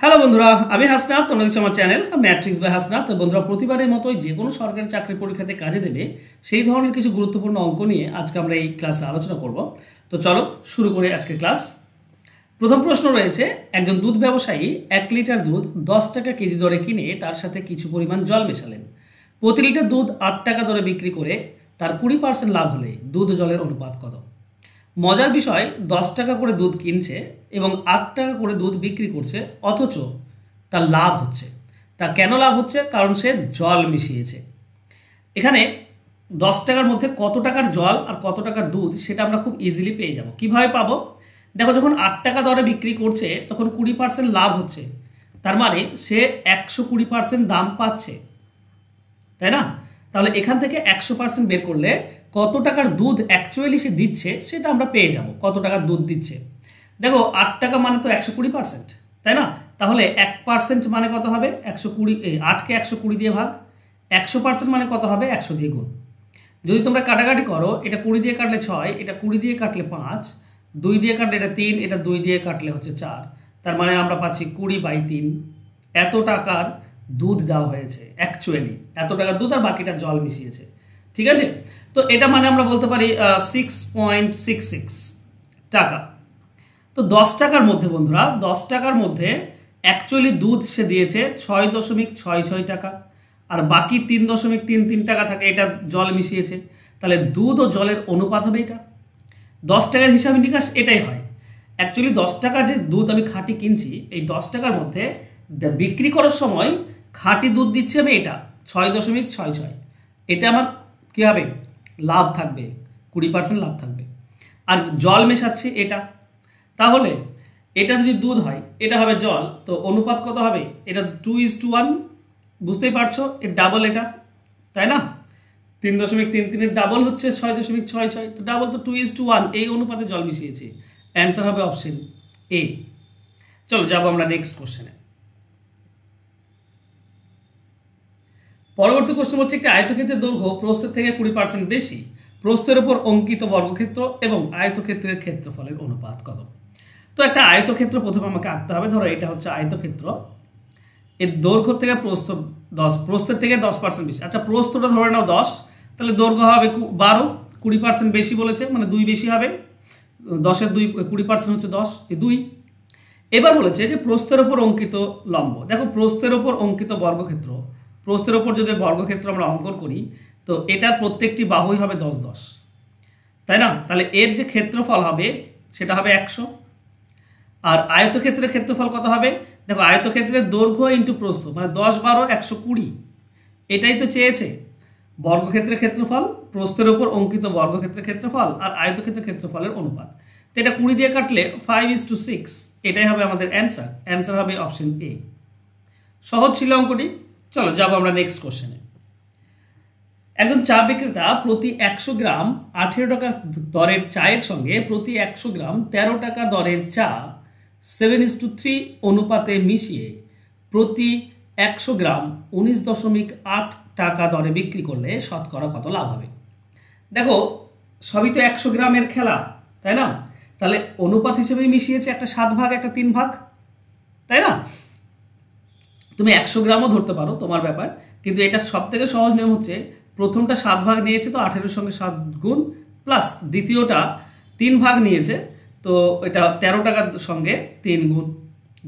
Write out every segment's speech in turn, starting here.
Hello বন্ধুরা, আমি হাসনাত। তোমরা দেখছো আমার চ্যানেল ম্যাট্রিক্স বাই হাসনাত। বন্ধুরা, প্রতিবারের মতোই যে কোনো সরকারি চাকরি পরীক্ষাতে কাজে দেবে সেই ধরনের কিছু গুরুত্বপূর্ণ অঙ্ক নিয়ে আজকে আমরা এই ক্লাসে আলোচনা করব। তো চলো শুরু করে আজকের ক্লাস। প্রথম প্রশ্ন রয়েছে, একজন দুধ ব্যবসায়ী 1 লিটার দুধ 10 টাকা কেজি দরে কিনে তার সাথে কিছু পরিমাণ জল মেশালেন। প্রতি লিটার দুধ 8 টাকা দরে বিক্রি করে তার 20% লাভ হলে দুধ জলের অনুপাত কত? মজার বিষয়, 10 টাকা করে দুধ কিনছে এবং 8 টাকা করে দুধ বিক্রি করছে, অথচ তার লাভ হচ্ছে। তার কেন লাভ হচ্ছে? কারণ সে জল মিশিয়েছে। এখানে 10 টাকার মধ্যে কত টাকার জল আর কত টাকার দুধ সেটা আমরা খুব ইজিলি পেয়ে যাব। কিভাবে পাবো? দেখো, যখন 8 টাকা দরে বিক্রি করছে তখন 20% লাভ হচ্ছে, তার মানে সে 120% দাম পাচ্ছে, তাই না? তাহলে এখান থেকে 100% বের করলে কত টাকার দুধ অ্যাকচুয়ালি সে দিচ্ছে সেটা আমরা পেয়ে যাব। কত টাকার দুধ দিচ্ছে, দেখো 8 টাকা মানে তো 120%, তাই না? তাহলে 1% মানে কত হবে? 120, 8কে 120 দিয়ে ভাগ। 100% মানে কত হবে? 100 দিয়ে গুণ। যদি তোমরা কাটাকাটি করো, এটা 20 দিয়ে কাটলে 6, এটা 20 দিয়ে কাটলে 5, 2 দিয়ে কাটলে এটা 3, এটা 2 দিয়ে কাটলে হচ্ছে 4, তার মানে আমরা পাচ্ছি 20/3। এত টাকার দুধ দেওয়া হয়েছে, অ্যাকচুয়ালি এত টাকার দুধ আর বাকিটা জল মিশিয়েছে। ঠিক আছে, তো এটা মানে আমরা বলতে পারি 6.66 টাকা। তো 10 টাকার মধ্যে বন্ধুরা, 10 টাকার মধ্যে অ্যাকচুয়ালি দুধ সে দিয়েছে 6.66 টাকা, আর বাকি 3.33 টাকা থাকে এটা জল মিশিয়েছে। তাহলে দুধ ও জলের অনুপাত হবে এটা। 10 টাকার হিসাব নিকাশ এটাই হয়। অ্যাকচুয়ালি 10 টাকা যে দুধ আমি খাঁটি কিনছি, এই 10 টাকার মধ্যে বিক্রি করার সময় খাঁটি দুধ দিচ্ছে আমি এটা 6.66, এতে আমার কী হবে? লাভ থাকবে, 20% লাভ থাকবে। আর জল মেশাচ্ছি এটা, তাহলে এটা যদি দুধ হয় এটা হবে জল, তো অনুপাত কত হবে? এটা 2:1, বুঝতেই পারছো, এর ডাবল এটা, তাই না? 3.33 এর ডাবল হচ্ছে 6.66, তো ডাবল তো 2:1, এই অনুপাতে জল মিশিয়েছি। অ্যান্সার হবে অপশন এ। চলো যাবো আমরা নেক্সট কোশ্চেনে। পরবর্তী কোশ্চেন হচ্ছে, একটি আয়তক্ষেত্রের দৈর্ঘ্য প্রস্থের থেকে 20% বেশি, প্রস্থের উপর অঙ্কিত বর্গক্ষেত্র এবং আয়তক্ষেত্রের ক্ষেত্রফলের অনুপাত কত? তো একটা আয়তক্ষেত্র প্রথমে আমাকে আঁকতে হবে। ধরো এটা হচ্ছে আয়তক্ষেত্র, এর দৈর্ঘ্য থেকে প্রস্থ 10, প্রস্থের থেকে 10% বেশি। আচ্ছা, প্রস্থটা ধরে নাও 10, তাহলে দৈর্ঘ্য হবে 12, 20% বেশি বলেছে মানে 2 বেশি হবে। 10-এর 2, 20% হচ্ছে 10, এই 2। এবার বলেছে যে প্রস্থের ওপর অঙ্কিত লম্ব। দেখো, প্রস্থের ওপর অঙ্কিত বর্গক্ষেত্র, প্রস্থের ওপর যদি বর্গক্ষেত্র আমরা অঙ্কন করি, তো এটার প্রত্যেকটি বাহুই হবে 10-10, তাই না? তাহলে এর যে ক্ষেত্রফল হবে সেটা হবে 100। আর আয়তক্ষেত্রের ক্ষেত্রফল কত হবে? দেখো, আয়তক্ষেত্রের দৈর্ঘ্য ইন্টু প্রস্থ মানে 10, 12, 120, এটাই তো চেয়েছে। বর্গক্ষেত্রের ক্ষেত্রফল, প্রস্থের ওপর অঙ্কিত বর্গক্ষেত্রের ক্ষেত্রফল আর আয়তক্ষেত্রের ক্ষেত্রফলের অনুপাত। তো এটা 20 দিয়ে কাটলে 5:6, এটাই হবে আমাদের অ্যান্সার। অ্যান্সার হবে অপশন এ। সহজ ছিল অঙ্কটি। চলো যাবো আমরা নেক্সট কোশ্চেনে। একজন চা বিক্রেতা প্রতি 100 গ্রাম 18 টাকা দরের চায়ের সঙ্গে প্রতি 100 গ্রাম 13 টাকা দরের চা 7:3 অনুপাতে মিশিয়ে প্রতি 100 গ্রাম 19.8 টাকা দরে বিক্রি করলে শতকরা কত লাভ হবে? দেখো, সবই তো 100 গ্রামের খেলা, তাই না? তাহলে অনুপাত হিসেবে মিশিয়েছে, একটা 7 ভাগ একটা 3 ভাগ, তাই না? তুমি 100 গ্রামও ধরতে পারো, তোমার ব্যাপার। কিন্তু এটা সব থেকে সহজ নিয়ম হচ্ছে, প্রথমটা 7 ভাগ নিয়েছে তো 18-এর সঙ্গে 7 গুণ, প্লাস দ্বিতীয়টা 3 ভাগ নিয়েছে তো এটা 13 টাকার সঙ্গে 3 গুণ,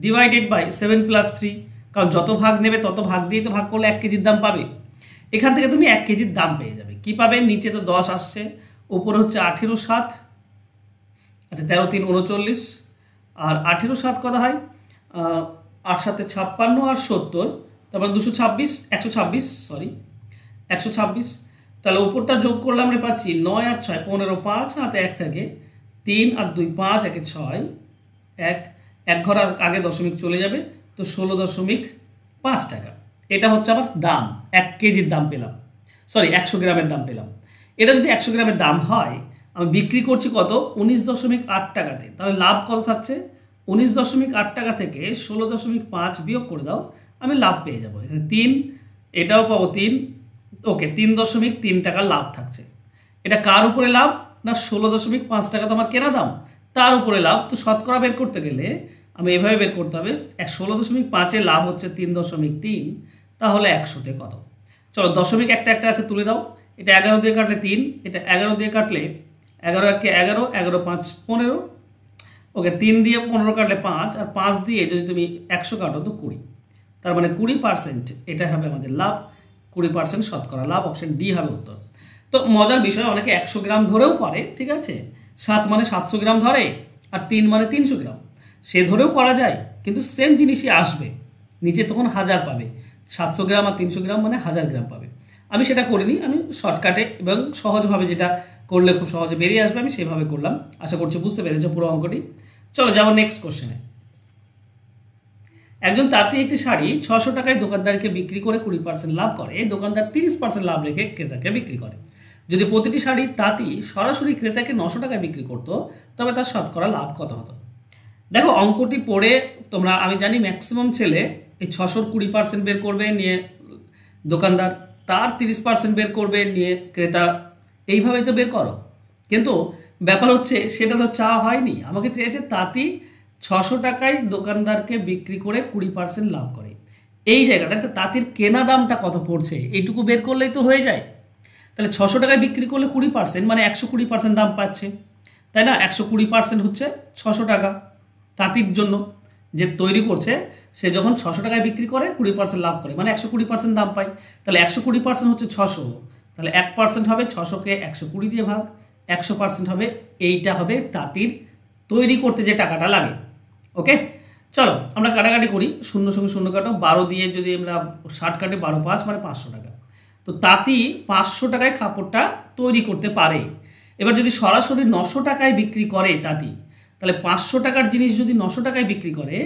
ডিভাইডেড বাই 7 + 3, কারণ যত ভাগ নেবে তত ভাগ দিয়ে তো ভাগ করলে 1 কেজির দাম পাবে। এখান থেকে তুমি 1 কেজির দাম পেয়ে যাবে। কি পাবে? নিচে তো 10 আসছে, উপরে হচ্ছে 18-7, আচ্ছা 13-3 39, আর 18-7 কত হয়? 8-7 56 আর 70, তারপর 226, 126, সরি 126। তাহলে উপরটা যোগ করলে আমরা পাচ্ছি 9 আর 6 15, 5 হাতে 1 থাকে, 3 আর 2 5, 1 6, 1 ঘর আগে দশমিক চলে যাবে, তো 16.5 টাকা। এটা হচ্ছে আমার দাম, 1 কেজির দাম পেলাম, সরি 100 গ্রামের দাম পেলাম। এটা যদি 100 গ্রামের দাম হয়, আমি বিক্রি করছি কত? 19.8 টাকাতে, তাহলে লাভ কত থাকছে? 19.8 টাকা থেকে 16.5 বিয়োগ করে দাও, আমি লাভ পেয়ে যাবো। এখানে 3, এটাও পাবো 3, ওকে 3.3 টাকা লাভ থাকছে। এটা কার উপরে লাভ? না 16.5 টাকা তো আমার কেনা দাম, তার উপরে লাভ। তো শতকরা বের করতে গেলে আমি এভাবে বের করতে হবে 16.5 লাভ হচ্ছে 3.3, তাহলে 100-তে কত। চলো দশমিক একটা একটা আছে তুলে দাও। এটা 11 দিয়ে কাটলে 3, এটা 11 দিয়ে কাটলে 11 একে 11, 11 5 15, ওকে 3 দিয়ে 15 কাটলে 5, আর 5 দিয়ে যদি তুমি 100 কাটো তো 20, তার মানে 20% এটা হবে আমাদের লাভ। 20% শতকরা লাভ, অপশন ডি হবে উত্তর। তো মজার বিষয়, অনেকে 100 গ্রাম ধরেও করে, ঠিক আছে, 7 মানে 700 গ্রাম ধরে, আর 3 মানে 300 গ্রাম, সে ধরেও করা যায়, কিন্তু সেম জিনিসই আসবে, নিচে তখন 1000 পাবে। 700 গ্রাম আর 300 গ্রাম মানে 1000 গ্রাম পাবে। আমি সেটা করিনি, আমি শর্টকাটে এবং সহজভাবে যেটা করলে খুব সহজে বেরিয়ে আসবে আমি সেভাবে করলাম। আশা করছি বুঝতে পেরেছো পুরো অঙ্কটি। চলো যাবো নেক্সট কোশ্চেনে। একজন তাঁতি একটি শাড়ি 600 টাকায় দোকানদারকে বিক্রি করে 20% লাভ করে, দোকানদার 30% লাভ রেখে ক্রেতাকে বিক্রি করে। যদি প্রতিটি শাড়ি তাঁতি সরাসরি ক্রেতাকে 900 টাকায় বিক্রি করতো, তবে তার শতকরা লাভ কত হতো। দেখো অঙ্কটি পড়ে তোমরা, আমি জানি ম্যাক্সিমাম ছেলে এই 600-র 20% বের করবে নিয়ে দোকানদার, তার 30% বের করবে নিয়ে ক্রেতা, এইভাবেই তো বের করো। কিন্তু ব্যাপার হচ্ছে সেটা তো চাওয়া হয়নি, আমাকে চেয়েছে তাঁতি 600 টাকায় দোকানদারকে বিক্রি করে 20% লাভ করে। এই জায়গাটাতে তাঁতির কেনা দামটা কত পড়ছে এইটুকু বের করলেই তো হয়ে যায়। তাহলে 600 টাকায় বিক্রি করলে 20% মানে 120% দাম পাচ্ছে, তাই না। 120% হচ্ছে 600 টাকা। তাঁতির জন্য যে তৈরি করছে সে যখন 600 টাকায় বিক্রি করে 20% লাভ করে, মানে 120% দাম পায়। তাহলে 120% হচ্ছে 600, তাহলে 1% হবে 600-কে 120 দিয়ে ভাগ, 100% হবে, এইটা হবে তাঁতির তৈরি করতে যে টাকাটা লাগে। ওকে, চলো আমরা কাটাকাটি করি, শূন্য সঙ্গে শূন্য কাটো, 12 দিয়ে যদি আমরা 60 কাটে 12 5 মানে 500 টাকা। তো তাঁতি 500 টাকায় কাপড়টা তৈরি করতে পারে। এবার যদি সরাসরি 900 টাকায় বিক্রি করে তাঁতি, তাহলে 500 টাকার জিনিস যদি 900 টাকায় বিক্রি করে,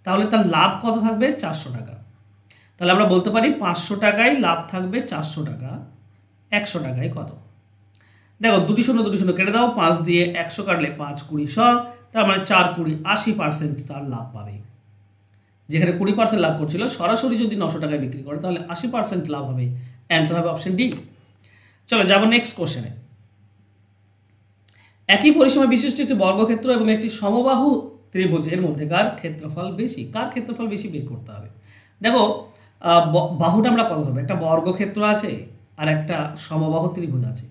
তাহলে তার লাভ কত থাকবে 400 টাকা। তাহলে আমরা বলতে পারি 500 টাকায় লাভ থাকবে 400 টাকা, 100 টাকায় কত। দেখো দুটি শূন্য কেটে দাও, 5 দিয়ে 100 কাটলে 5 20 100, তার মানে 4 20 80% তার লাভ পাবে। যেখানে 20% লাভ করছিল, সরাসরি যদি 900 টাকায় বিক্রি করে তাহলে 80% লাভ হবে। অ্যান্সার হবে অপশন ডি। চলো যাবো নেক্সট কোশ্চেনে। একই পরিসীমা বিশিষ্ট একটি বর্গক্ষেত্র এবং একটি সমবাহু ত্রিভুজের মধ্যেকার ক্ষেত্রফল বেশি, কার ক্ষেত্রফল বেশি বের করতে হবে। দেখো বাহুটা আমরা কত হবে, একটা বর্গক্ষেত্র আছে আর একটা সমবাহু ত্রিভুজ আছে।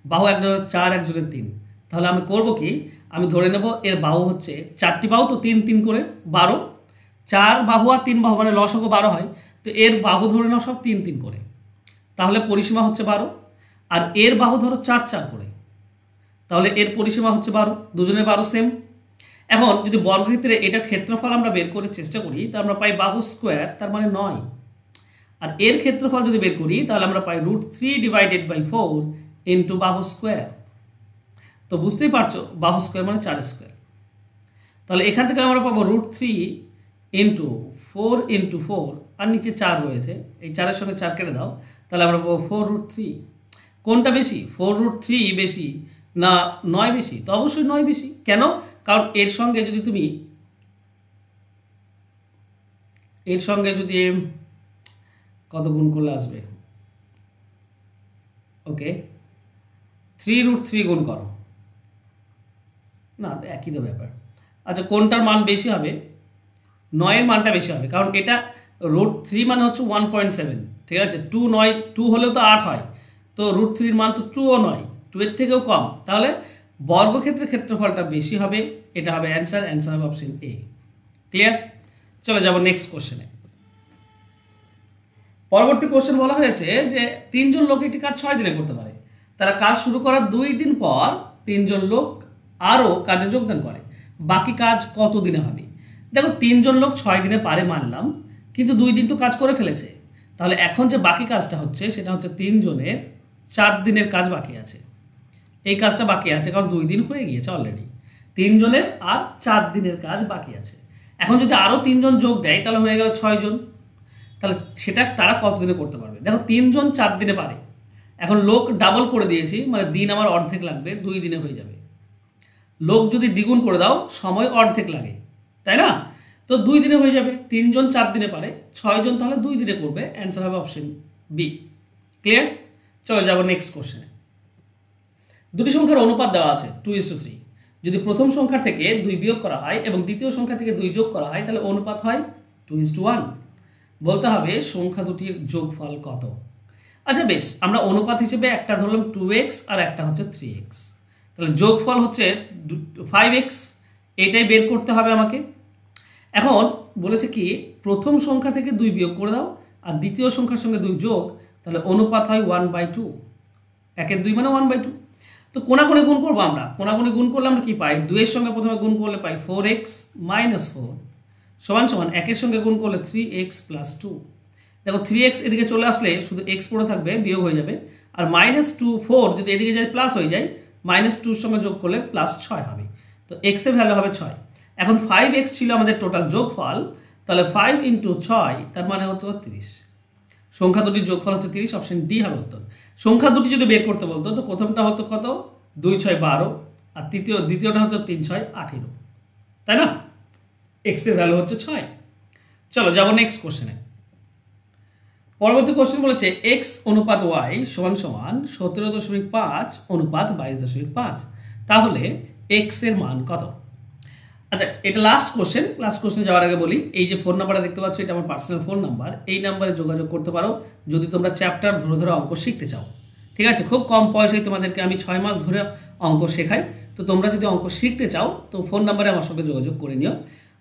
বাহু একজনের 4 একজনের 3, তাহলে আমি করব কি, আমি ধরে নেব এর বাহু হচ্ছে 4টি বাহু, তো 3 3 করে 12, 4 বাহু আর 3 বাহু মানে লসাগু 12 হয়, তো এর বাহু ধরে নাও সব 3 3 করে, তাহলে পরিসীমা হচ্ছে 12। আর এর বাহু ধরো 4 4 করে, তাহলে এর পরিসীমা হচ্ছে 12, দুজনের 12 সেম। এখন যদি বর্গক্ষেত্রে এটার ক্ষেত্রফল আমরা বের করে চেষ্টা করি, তো আমরা পাই বাহু স্কোয়ার, তার মানে 9। আর এর ক্ষেত্রফল যদি বের করি তাহলে আমরা পাই √3/4 ইন্টু বাহু স্কোয়ার। তো বুঝতেই পারছো বাহু স্কোয়ার মানে 4 স্কোয়ার। তাহলে এখান থেকে আমরা পাবো √3 ইন্টু 4 ইন্টু 4, আর নিচে 4 রয়েছে, এই 4-এর সঙ্গে 4 কেটে দাও, তাহলে আমরা পাবো 4√3। কোনটা বেশি, 4√3 বেশি না 9 বেশি? তো অবশ্যই 9 বেশি। কেন? কারণ এর সঙ্গে যদি কত গুণ করলে আসবে, ওকে 3√3 গুণ করো না, একই তো ব্যাপার। আচ্ছা কোনটার মান বেশি হবে? 9-এর মানটা বেশি হবে, কারণ এটা √3 মানে হচ্ছে 1.7, ঠিক আছে। 2 হলেও তো 8 হয়, তো √3-এর মান তো 2ও নয়, 2-এর থেকেও কম, তাহলে বর্গক্ষেত্রের ক্ষেত্রফলটা বেশি হবে, এটা হবে অ্যান্সার হবে অপশন এ। ক্লিয়ার? চলে যাব নেক্সট কোশ্চেনে। পরবর্তী কোশ্চেন বলা হয়েছে যে 3 জন লোক একটি কাজ 6 দিনে করতে পারে। তারা কাজ শুরু করার 2 দিন পর 3 জন লোক আরও কাজে যোগদান করে, বাকি কাজ কত দিনে হবে? দেখো 3 জন লোক 6 দিনে পারে মানলাম, কিন্তু 2 দিন তো কাজ করে ফেলেছে, তাহলে এখন যে বাকি কাজটা হচ্ছে সেটা হচ্ছে 3 জনের 4 দিনের কাজ বাকি আছে। এই কাজটা বাকি আছে কারণ 2 দিন হয়ে গিয়েছে অলরেডি, 3 জনের আর 4 দিনের কাজ বাকি আছে। এখন যদি আরও 3 জন যোগ দেয় তাহলে হয়ে গেল 6 জন, তাহলে সেটা তারা কত দিনে করতে পারবে? দেখো 3 জন 4 দিনে পারে, এখন লোক ডাবল করে দিয়েছি, মানে দিন আমার অর্ধেক লাগবে, 2 দিনে হয়ে যাবে। লোক যদি দ্বিগুণ করে দাও সময় অর্ধেক লাগে, তাই না? তো 2 দিনে হয়ে যাবে। 3 জন 4 দিনে পারে, 6 জন তাহলে 2 দিনে করবে, অ্যান্সার হবে অপশন বি। ক্লিয়ার? চলে যাবো নেক্সট কোশ্চেনে। দুটি সংখ্যার অনুপাত দেওয়া আছে 2:3, যদি প্রথম সংখ্যা থেকে 2 বিয়োগ করা হয় এবং দ্বিতীয় সংখ্যা থেকে 2 যোগ করা হয় তাহলে অনুপাত হয় 2:1। বলতে হবে সংখ্যা দুটির যোগফল কত। আচ্ছা বেশ, আমরা অনুপাত হিসেবে একটা ধরলাম 2x আর একটা হচ্ছে 3x, তাহলে যোগফল হচ্ছে 5x, এটাই বের করতে হবে আমাকে। এখন বলেছে কি প্রথম সংখ্যা থেকে 2 বিয়োগ করে দাও আর দ্বিতীয় সংখ্যার সঙ্গে 2 যোগ, তাহলে অনুপাত হয় 1/2। 1/2 মানে 1/2। তো কোণাকুণি গুণ করবো আমরা, কোণাকুণি গুণ করলে আমরা কি পাই, 2 এর সঙ্গে প্রথমে গুণ করলে পাই 4x - 4 সমান সমান 1 এর সঙ্গে গুণ করলে 3x + 2। দেখো 3x এদিকে চলে আসলে শুধু x পড়ে থাকবে, বিয়োগ হয়ে যাবে, আর -4 যদি এদিকে যায় প্লাস হয়ে যায়, -2 এর সঙ্গে যোগ করলে +6 হবে। তো x এর ভ্যালু হবে 6। এখন 5x ছিল আমাদের টোটাল যোগফল, তাহলে 5 × 6 তার মানে হচ্ছে 30। সংখ্যা দুটির যোগফল হচ্ছে 30, অপশন ডি হবে উত্তর। সংখ্যা দুটি যদি বের করতে বলতো তো প্রথমটা হতো কত, 2 × 6 = 12, আর দ্বিতীয়টা হচ্ছে 3 × 6 = 18, তাই না? x এর ভ্যালু হচ্ছে 6। চলো যাবো নেক্সট কোশ্চেনে। পরবর্তী কোশ্চেন বলেছে x অনুপাত y সমান সমান 17.5 অনুপাত 22.5, তাহলে x এর মান কত? আচ্ছা এটা লাস্ট কোশ্চেন। লাস্ট কোশ্চেনে যাওয়ার আগে বলি, এই যে ফোন নাম্বারটা দেখতে পাচ্ছ এটা আমার পার্সোনাল ফোন নাম্বার, এই নাম্বারে যোগাযোগ করতে পারো যদি তোমরা চ্যাপ্টার ধরে ধরে অঙ্ক শিখতে চাও। ঠিক আছে, খুব কম পয়সায় তোমাদেরকে আমি 6 মাস ধরে অঙ্ক শেখাই। তো তোমরা যদি অঙ্ক শিখতে চাও তো ফোন নাম্বারে আমার সঙ্গে যোগাযোগ করে নিও।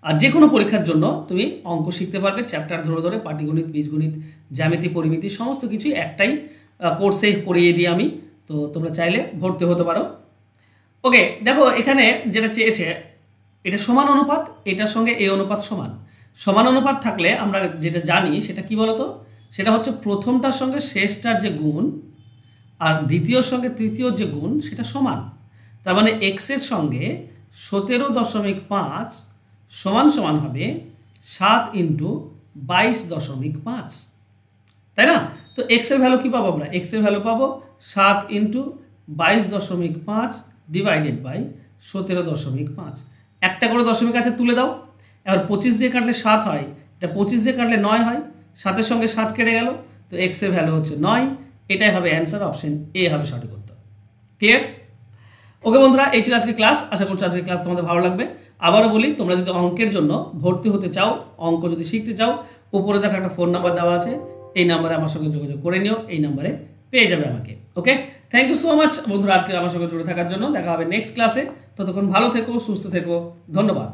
আর যে কোনো পরীক্ষার জন্য তুমি অঙ্ক শিখতে পারবে চ্যাপ্টার ধরে ধরে, পাটিগণিত, বীজগণিত, জ্যামিতি, পরিমিতি সমস্ত কিছুই একটাই কোর্সে করিয়ে দিই আমি। তো তোমরা চাইলে ভর্তি হতে পারো। ওকে, দেখো এখানে যেটা চেয়েছে এটা সমান অনুপাত, এটার সঙ্গে এই অনুপাত সমান। সমান অনুপাত থাকলে আমরা যেটা জানি সেটা কি বলতো, সেটা হচ্ছে প্রথমটার সঙ্গে শেষটার যে গুণ আর দ্বিতীয়র সঙ্গে তৃতীয় যে গুণ সেটা সমান। তার মানে x এর সঙ্গে 17.5 সমান সমান হবে 7 × 22.5, তাই না? তো x এর ভ্যালু কি পাবো আমরা, x এর ভ্যালু পাবো 7 × 22.5 ডিভাইডেড বাই 17.5। একটা করে দশমিক আছে তুলে দাও, এবার 25 দিয়ে কাটলে 7 হয়, এটা 25 দিয়ে কাটলে 9 হয়, 7-এর সঙ্গে 7 কেটে গেল, তো x এর ভ্যালু হচ্ছে 9। এটাই হবে অ্যান্সার, অপশন এ হবে সঠিক উত্তর। ক্লিয়ার? ওকে বন্ধুরা, এই ছিল আজকে ক্লাস। আশা করছি আজকের ক্লাস তোমাদের ভালো লাগবে। আবারও বলি, তোমরা যদি অঙ্কের জন্য ভর্তি হতে চাও, অঙ্ক যদি শিখতে চাও, উপরে দেখা একটা ফোন নাম্বার দেওয়া আছে, এই নাম্বারে আমার সঙ্গে যোগাযোগ করে নিও, এই নাম্বারে পেয়ে যাবে আমাকে। ওকে, থ্যাংক ইউ সো মাচ বন্ধুরা আজকে আমার সঙ্গে জুড়ে থাকার জন্য। দেখা হবে নেক্সট ক্লাসে। ততক্ষণ ভালো থেকো, সুস্থ থেকো, ধন্যবাদ।